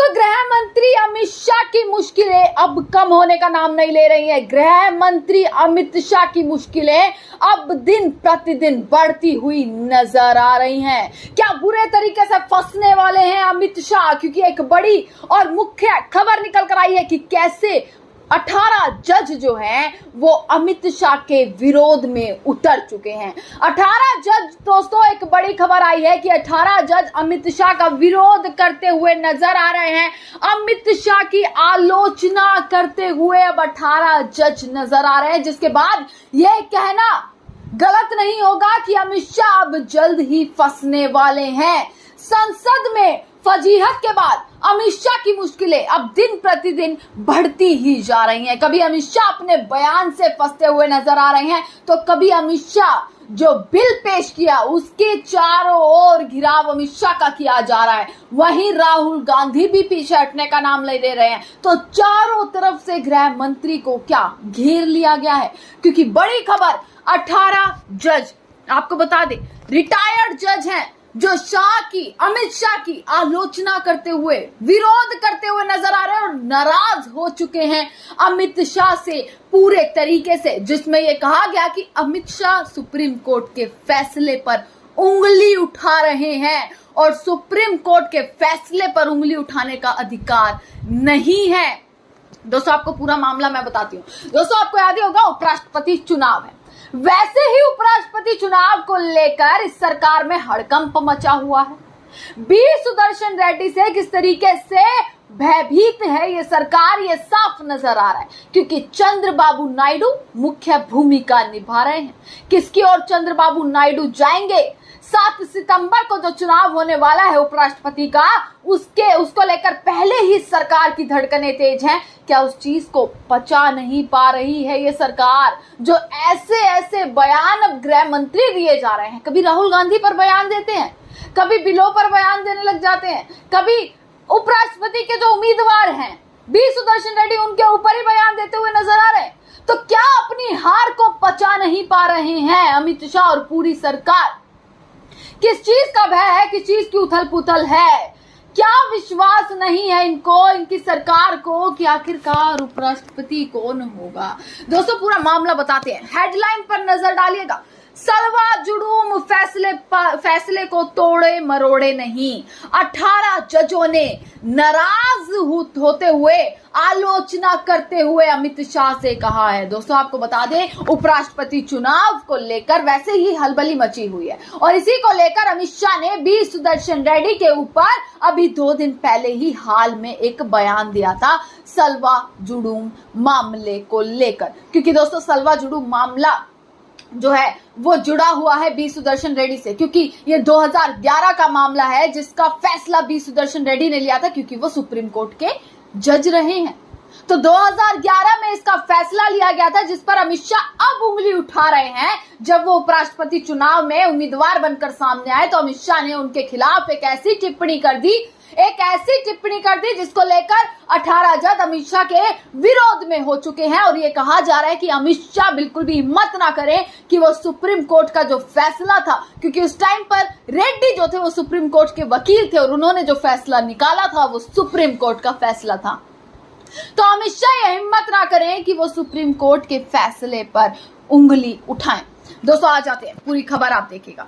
दोस्तों, गृह मंत्री अमित शाह की मुश्किलें अब कम होने का नाम नहीं ले रही हैं। गृह मंत्री अमित शाह की मुश्किलें अब दिन प्रतिदिन बढ़ती हुई नजर आ रही हैं। क्या बुरे तरीके से फंसने वाले हैं अमित शाह? क्योंकि एक बड़ी और मुख्य खबर निकल कर आई है कि कैसे 18 जज जो हैं वो अमित शाह के विरोध में उतर चुके हैं। 18 जज दोस्तों, एक बड़ी खबर आई है कि 18 जज अमित शाह का विरोध करते हुए नजर आ रहे हैं। अमित शाह की आलोचना करते हुए अब 18 जज नजर आ रहे हैं, जिसके बाद यह कहना गलत नहीं होगा कि अमित शाह अब जल्द ही फंसने वाले हैं। संसद में फजीहत के बाद अमित शाह की मुश्किलें अब दिन प्रतिदिन बढ़ती ही जा रही हैं। कभी अमित शाह अपने बयान से फंसते हुए नजर आ रहे हैं, तो कभी अमित शाह जो बिल पेश किया उसके चारों ओर घिराव अमित शाह का किया जा रहा है। वहीं राहुल गांधी भी पीछे हटने का नाम नहीं ले रहे हैं। तो चारों तरफ से गृह मंत्री को क्या घेर लिया गया है? क्योंकि बड़ी खबर, 18 जज, आपको बता दें, रिटायर्ड जज हैं जो अमित शाह की आलोचना करते हुए, विरोध करते हुए नजर आ रहे हैं और नाराज हो चुके हैं अमित शाह से पूरे तरीके से, जिसमें यह कहा गया कि अमित शाह सुप्रीम कोर्ट के फैसले पर उंगली उठा रहे हैं और सुप्रीम कोर्ट के फैसले पर उंगली उठाने का अधिकार नहीं है। दोस्तों, आपको पूरा मामला मैं बताती हूँ। दोस्तों, आपको याद ही होगा उपराष्ट्रपति चुनाव है। वैसे ही उपराष्ट्रपति चुनाव को लेकर इस सरकार में हड़कंप मचा हुआ है। बी सुदर्शन रेड्डी से किस तरीके से भयभीत है ये सरकार, ये साफ नजर आ रहा है, क्योंकि चंद्रबाबू नायडू मुख्य भूमिका निभा रहे हैं। किसकी ओर चंद्रबाबू नायडू जाएंगे? 7 सितंबर को जो चुनाव होने वाला है उपराष्ट्रपति का, उसको लेकर पहले ही सरकार की धड़कनें तेज हैं। क्या उस चीज को पचा नहीं पा रही है ये सरकार, जो ऐसे बयान अब गृह मंत्री दिए जा रहे हैं? कभी राहुल गांधी पर बयान देते हैं, कभी बिलों पर बयान देने लग जाते हैं, कभी उपराष्ट्रपति के जो उम्मीदवार हैं बी सुदर्शन रेड्डी, उनके ऊपर ही बयान देते हुए नजर आ रहे हैं। तो क्या अपनी हार को पचा नहीं पा रहे हैं अमित शाह और पूरी सरकार? किस चीज का भय है, किस चीज की उथल पुथल है? क्या विश्वास नहीं है इनको, इनकी सरकार को, कि आखिरकार उपराष्ट्रपति कौन होगा? दोस्तों, पूरा मामला बताते हैं। हेडलाइन पर नजर डालिएगा। सलवा जुडूम फैसले को तोड़े मरोड़े नहीं। 18 जजों ने नाराज होते हुए, आलोचना करते हुए अमित शाह से कहा है। दोस्तों, आपको बता दें, उपराष्ट्रपति चुनाव को लेकर वैसे ही हलबली मची हुई है और इसी को लेकर अमित शाह ने बी सुदर्शन रेड्डी के ऊपर अभी 2 दिन पहले ही हाल में एक बयान दिया था सलवा जुडूम मामले को लेकर। क्योंकि दोस्तों, सलवा जुडूम मामला जो है वो जुड़ा हुआ है बी सुदर्शन रेड्डी से, क्योंकि ये 2011 का मामला है जिसका फैसला बी सुदर्शन रेड्डी ने लिया था, क्योंकि वो सुप्रीम कोर्ट के जज रहे हैं। तो 2011 में इसका फैसला लिया गया था, जिस पर अमित शाह अब उंगली उठा रहे हैं। जब वो उपराष्ट्रपति चुनाव में उम्मीदवार बनकर सामने आए तो अमित शाह ने उनके खिलाफ एक ऐसी टिप्पणी कर दी जिसको लेकर 18 जज अमित शाह के विरोध में हो चुके हैं। और ये कहा जा रहा है कि अमित शाह बिल्कुल भी हिम्मत ना करें कि वो सुप्रीम कोर्ट का जो फैसला था, क्योंकि उस टाइम पर रेड्डी जो थे वो सुप्रीम कोर्ट के वकील थे और उन्होंने जो फैसला निकाला था वो सुप्रीम कोर्ट का फैसला था। तो अमित शाह ये हिम्मत ना करें कि वो सुप्रीम कोर्ट के फैसले पर उंगली उठाएं। दोस्तों, आ जाते हैं, पूरी खबर आप देखिएगा।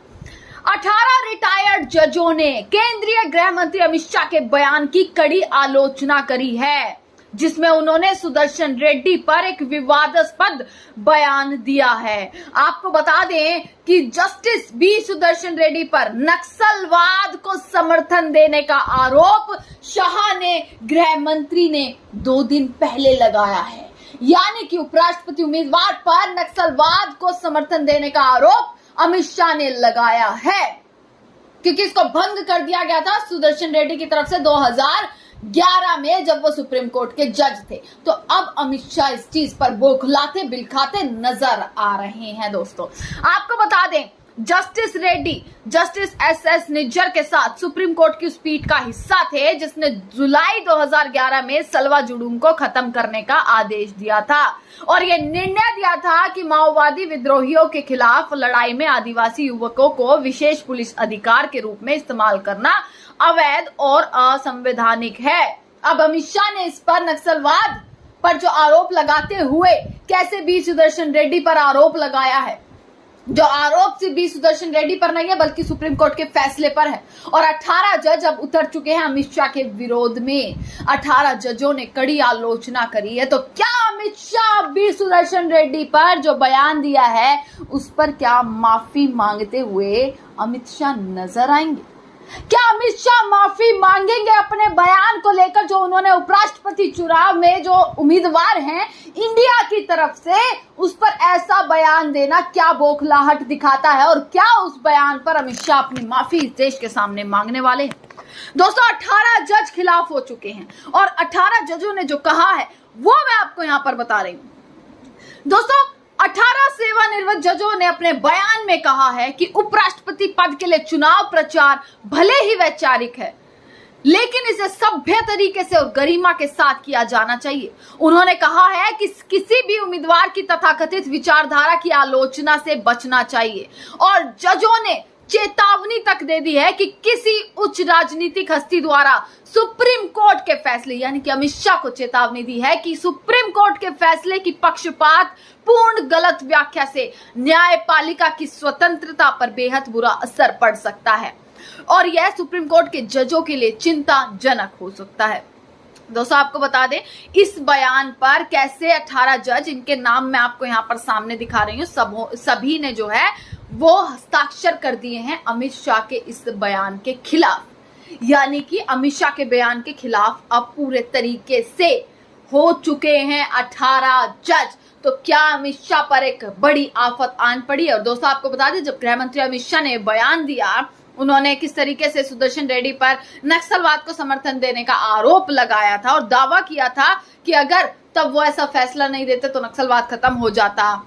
18 रिटायर्ड जजों ने केंद्रीय गृह मंत्री अमित शाह के बयान की कड़ी आलोचना करी है, जिसमें उन्होंने सुदर्शन रेड्डी पर एक विवादास्पद बयान दिया है। आपको बता दें कि जस्टिस बी सुदर्शन रेड्डी पर नक्सलवाद को समर्थन देने का आरोप शाह ने, गृह मंत्री ने 2 दिन पहले लगाया है। यानी कि उपराष्ट्रपति उम्मीदवार पर नक्सलवाद को समर्थन देने का आरोप अमित शाह ने लगाया है, क्योंकि इसको भंग कर दिया गया था सुदर्शन रेड्डी की तरफ से 2011 में, जब वो सुप्रीम कोर्ट के जज थे। तो अब अमित शाह इस चीज पर बौखलाते बिलखाते नजर आ रहे हैं। दोस्तों, आपको बता दें, justice Reddy justice S Nijjar के साथ सुप्रीम कोर्ट की उस पीठ का हिस्सा थे जिसने जुलाई 2011 में सलवा जुडूम को खत्म करने का आदेश दिया था और यह निर्णय दिया था कि माओवादी विद्रोहियों के खिलाफ लड़ाई में आदिवासी युवकों को विशेष पुलिस अधिकार के रूप में इस्तेमाल करना अवैध और असंवैधानिक है। अब अमित शाह ने इस पर नक्सलवाद पर जो आरोप लगाते हुए कैसे बी सुदर्शन रेड्डी पर आरोप लगाया है, जो आरोप सिर्फ बी सुदर्शन रेड्डी पर नहीं है बल्कि सुप्रीम कोर्ट के फैसले पर है। और 18 जज अब उतर चुके हैं अमित शाह के विरोध में। 18 जजों ने कड़ी आलोचना करी है। तो क्या अमित शाह बी सुदर्शन रेड्डी पर जो बयान दिया है उस पर क्या माफी मांगते हुए अमित शाह नजर आएंगे? क्या अमित शाह माफी मांगेंगे अपने बयान को लेकर जो उन्होंने उपराष्ट्रपति चुनाव में जो उम्मीदवार हैं इंडिया की तरफ से उस पर ऐसा बयान देना क्या बौखलाहट दिखाता है? और क्या उस बयान पर अमित शाह अपनी माफी इस देश के सामने मांगने वाले हैं? दोस्तों 18 जज खिलाफ हो चुके हैं और 18 जजों ने जो कहा है वो मैं आपको यहां पर बता रही हूं। दोस्तों 18 सेवानिवृत्त जजों ने अपने बयान में कहा है कि उपराष्ट्रपति पद के लिए चुनाव प्रचार भले ही वैचारिक है लेकिन इसे सभ्य तरीके से और गरिमा के साथ किया जाना चाहिए। उन्होंने कहा है कि किसी भी उम्मीदवार की तथाकथित विचारधारा की आलोचना से बचना चाहिए और जजों ने चेतावनी तक दे दी है कि किसी उच्च राजनीतिक हस्ती द्वारा सुप्रीम कोर्ट के फैसले, यानी कि अमित शाह को चेतावनी दी है कि सुप्रीम कोर्ट के फैसले की पक्षपात पूर्ण गलत व्याख्या से न्यायपालिका की स्वतंत्रता पर बेहद बुरा असर पड़ सकता है और यह सुप्रीम कोर्ट के जजों के लिए चिंताजनक हो सकता है। दोस्तों आपको बता दें इस बयान पर कैसे 18 जज, इनके नाम मैं आपको यहाँ पर सामने दिखा रही हूँ, सभी ने जो है वो हस्ताक्षर कर दिए हैं अमित शाह के इस बयान के खिलाफ। यानी कि अमित शाह के बयान के खिलाफ अब पूरे तरीके से हो चुके हैं 18 जज। तो क्या अमित शाह पर एक बड़ी आफत आन पड़ी? और दोस्तों आपको बता दें जब गृह मंत्री अमित शाह ने बयान दिया उन्होंने किस तरीके से सुदर्शन रेड्डी पर नक्सलवाद को समर्थन देने का आरोप लगाया था और दावा किया था कि अगर तब वो ऐसा फैसला नहीं देते तो नक्सलवाद खत्म हो जाता,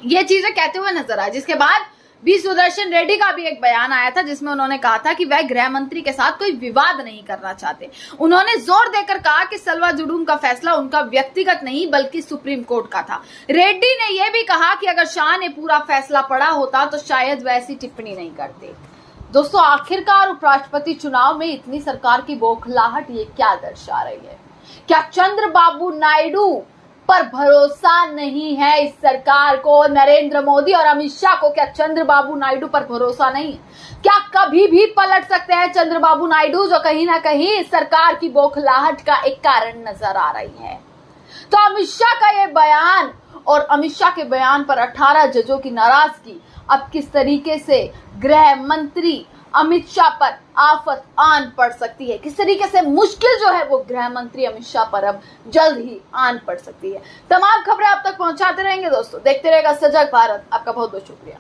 ये चीजें कहते हुए नजर आए। जिसके बाद बी सुदर्शन रेड्डी का भी एक बयान आया था जिसमें उन्होंने कहा था कि वह गृह मंत्री के साथ कोई विवाद नहीं करना चाहते। उन्होंने जोर देकर कहा कि सलवा जुडूम का फैसला उनका व्यक्तिगत नहीं बल्कि सुप्रीम कोर्ट का था। रेड्डी ने यह भी कहा कि अगर शाह ने पूरा फैसला पढ़ा होता तो शायद वैसी टिप्पणी नहीं करते। दोस्तों आखिरकार उपराष्ट्रपति चुनाव में इतनी सरकार की बौखलाहट ये क्या दर्शा रही है? क्या चंद्रबाबू नायडू पर भरोसा नहीं है इस सरकार को? नरेंद्र मोदी और अमित शाह को क्या चंद्रबाबू नायडू पर भरोसा नहीं है? क्या कभी भी पलट सकते हैं चंद्रबाबू नायडू जो कहीं ना कहीं इस सरकार की बौखलाहट का एक कारण नजर आ रही है? तो अमित शाह का ये बयान और अमित शाह के बयान पर 18 जजों की नाराजगी अब किस तरीके से गृह मंत्री अमित शाह पर आफत आन पड़ सकती है, किस तरीके से मुश्किल जो है वो गृह मंत्री अमित शाह पर अब जल्द ही आन पड़ सकती है। तमाम खबरें आप तक पहुंचाते रहेंगे दोस्तों, देखते रहेगा सजग भारत। आपका बहुत बहुत शुक्रिया।